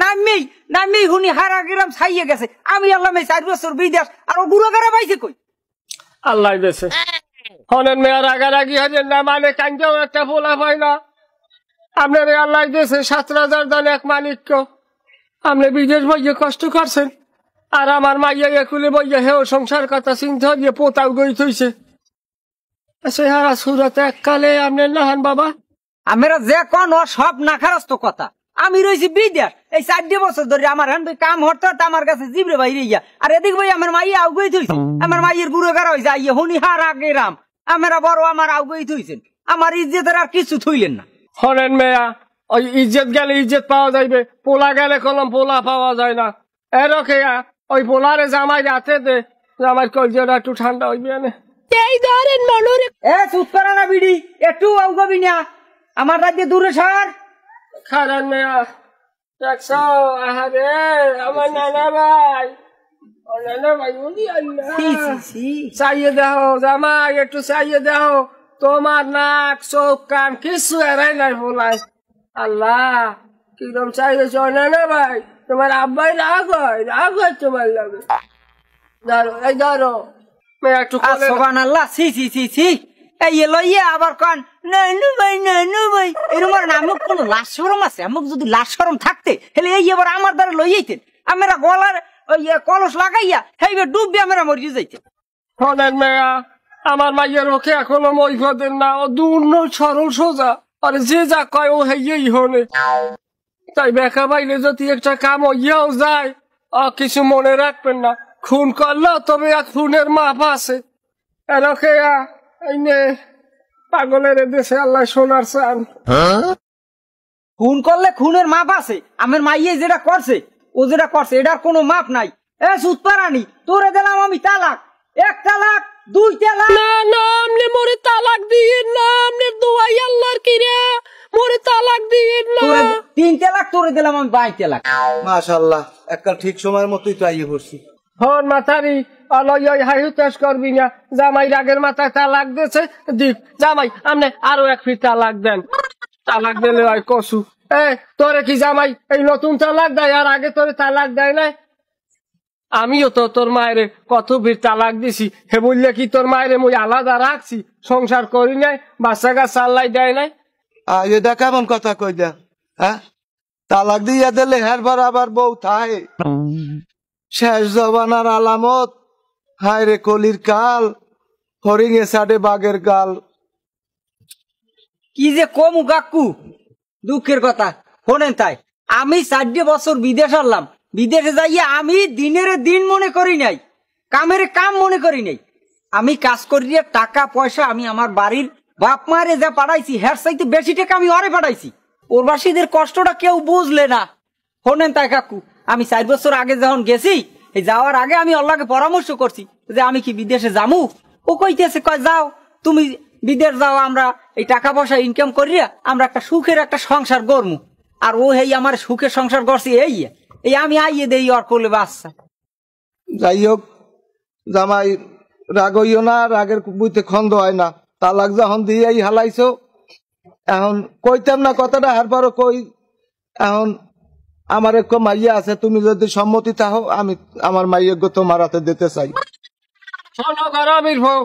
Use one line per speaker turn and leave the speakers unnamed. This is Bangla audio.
নামেই নামেই হুনি হারা গ্রাম ছাইয়ে গেছে। আমি আল্লাহ 4 বছর বিদেশ আর ও বুড়ো গাড়া পাইছে কই?
আল্লাহ দেশে হনেন মেয়া রাগারাগি হলেন না, মানে কাঞ্জাও একটা পোলা পাই না। আপনার আল্লাহ দেশে 17,000 দান এক মালিক, আপনি বিদেশ বইয়ে কষ্ট করছেন, আর আমার মাইয়া একুলে বইয়ে হেও সংসার কথা চিন্তা দিয়ে পোতাও গই থইছে। চেহারা সুরত এককালে আপনার নাহান বাবা।
আমরা যে কোন সব নাখারস্ত কথা। আমি রয়েছি বিদেশ, এই 4 বছর ধরে আমার হান কাম হরতে আমার কাছে জিবরে বাইরে গিয়া, আর এদিক ভাই আমার মাইয়া আউগই থইছে। আমার মাইয়ের বুড়ো গাড়া হয়েছে আইয়ে হুনি হারা গ্রাম, আমরা বড় আমার আউগই থইছেন। আমার ইজ্জতের আর কিছু থইলেন না।
হনেন মেয়া ওই ইজ্জত গেলে ইজ্জত পাওয়া যাইবে, পোলা গেলে কলম পোলা পাওয়া যায় না। এরকে ওই পোলারে জামাই রাতে দে, জামাই কলজেরা একটু ঠান্ডা হইবে না।
এই ধরেন মনুরে
চুপ করে না বিড়ি, একটু আউগবি না, আমার রাজ্যে দূরে সর।
খারান মেয়া দেখছো, আহারে আমার নানা ভাই, ও নানা ভাই উনি আল্লাহ চাইয়ে দাও জামাই, একটু চাইয়ে দাও। তোমার নাক চোখ কান কিছু এরাই নাই বলাই। আল্লাহ কিরম চাইয়েছ নানা ভাই, তোমার আব্বাই রাগ হয় তোমার লাগে। ধরো এই ধরো মেয়া একটু
সুবহানাল্লাহ। ছি ছি ছি ছি, এই লইয়া আবার কন নানু ভাই এরকম নামক কোন লাশ শরম আছে? আমক যদি লাশ শরম থাকতে হেলে এই এবার আমার দ্বারা লইয়াইতেন। আমরা গলার ওই কলস লাগাইয়া হেইবে ডুববে আমরা মরিয়ে যাইতেন।
শোনেন মেয়া, আমার মাইয়ের ওকে এখনো মই দেন না, ও দূর সরল সোজা, আর যে যা কয় ও হেয়েই হনে। তাই বেকা বাইলে যদি একটা কাম হইয়াও যায়, কিছু মনে রাখবেন না, খুন করলেও তবে খুনের মাপ আছে। এরকে এই পাগলের দেশে আল্লাহ সোনার চান।
খুন করলে খুনের মাপ আছে? আমার মাইয়ে যেটা করছে, ও যেটা করছে এটার কোনো মাপ নাই। সুদ পারানি তোরে দিলাম আমি তালাক, 1 তালাক 2 তালাক।
না না আমনে মোরে তালাক দিয়েন না, আমনে দোয়াই আল্লাহর কিরা মোরে তালাক দিয়েন না।
3 তালাক তোরে দিলাম আমি 22 তালাক।
মাশাআল্লাহ, এককাল ঠিক সময়ের মতোই তো আইয়ে পড়ছি।
হন মাথারি অলয় হাইহুতাস করবি না, জামাই রাগের মাথায় তালাক দিয়েছে দিক। জামাই আপনি আরো 1 ফিট তালাক দেন, তালাক দিলে হয় কসু। তোরে কি জামাই এই নতুন তালাক দেয় আর আগে তোরে তালাক দেয় নাই? আমিও তো তোর মায়ের কত ফিট তালাক দিছি, হে বললে কি তোর মায়ের মুই আলাদা রাখছি, সংসার করি নাই, বাচ্চা গা চাল্লাই দেয় নাই?
এটা কেমন কথা কই দা? হ্যাঁ, তালাক দিয়া দিলে হেরবার আবার বউ থাহে, শেষ জবানার আলামত। হায় রে কলির কাল, হরিঙে সাডে বাঘের গাল।
কি যে কমু কাকু, দুঃখের কথা। শোনেন তাই আমি 4 বছর বিদেশ আনলাম, বিদেশে যাইয়া আমি দিনের দিন মনে করি নাই, কামের কাম মনে করি নাই। আমি কাজ করিয়া টাকা পয়সা আমি আমার বাড়ির বাপ মারে যা পাঠাইছি, হ্যার চাইতে বেশি টাকা আমি অরে পাঠাইছি। প্রবাসীদের কষ্টটা কেউ বুঝলে না। শোনেন তাই কাকু, আমি 4 বছর আগে যখন গেছি, এই যাওয়ার আগে আমি আল্লাহকে পরামর্শ করছি যে আমি কি বিদেশে যামু। ও কইতেছে কয় যাও, তুমি বিদেশ যাও, আমরা এই টাকা পয়সা ইনকাম করিয়া আমরা একটা সুখের একটা সংসার গড়মু। আর ও হেই আমার সুখের সংসার করছি, এই আমি আইয়ে দেই ওর কোলে বাচ্চা।
যাই হোক জামাই, রাগ হইও না, রাগের বুঝতে খন্দ হয় না। তালাক যখন দিয়েই হালাইছো, এখন কইতাম না কথাটা, হারবারও কই। এখন আমার এক মাইয়া আছে, তুমি যদি সম্মতি থাকো আমি আমার মাইয়জ্ঞ তোমার হাতে দিতে চাই।
শোনো গরমের বউ,